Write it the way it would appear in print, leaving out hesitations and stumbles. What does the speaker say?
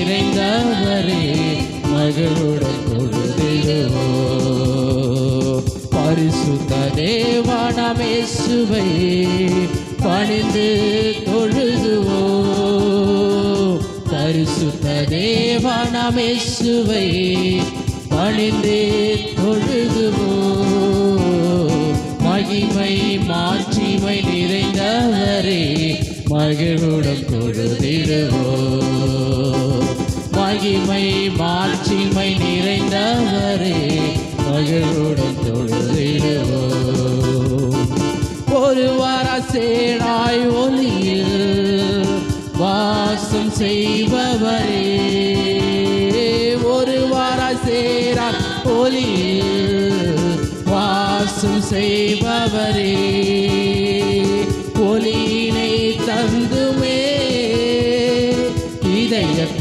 நிறைந்தவரே மகிழ்வுடன் தொழுதிடுவோம். பரிசுத்த தேவனாம் இயேசுவை பணிந்து தொழுதுவோம். பரிசுத்த தேவனாம் இயேசுவை பணிந்து தொழுதுவோம். மகிமை மாட்சிமை நிறைந்தவரே மகிழ்வுடன் தொழுதிடுவோம். மகிமை மாட்சிமை நிறைந்தவரே மகிழ்வுடன் தொழுதிடுவோம். ஒரு வார சேராய் ஒளியில் வாசம் செய்பவரே, ஒரு வார சேராய் ஒளியில் வாசம் செய்பவரே,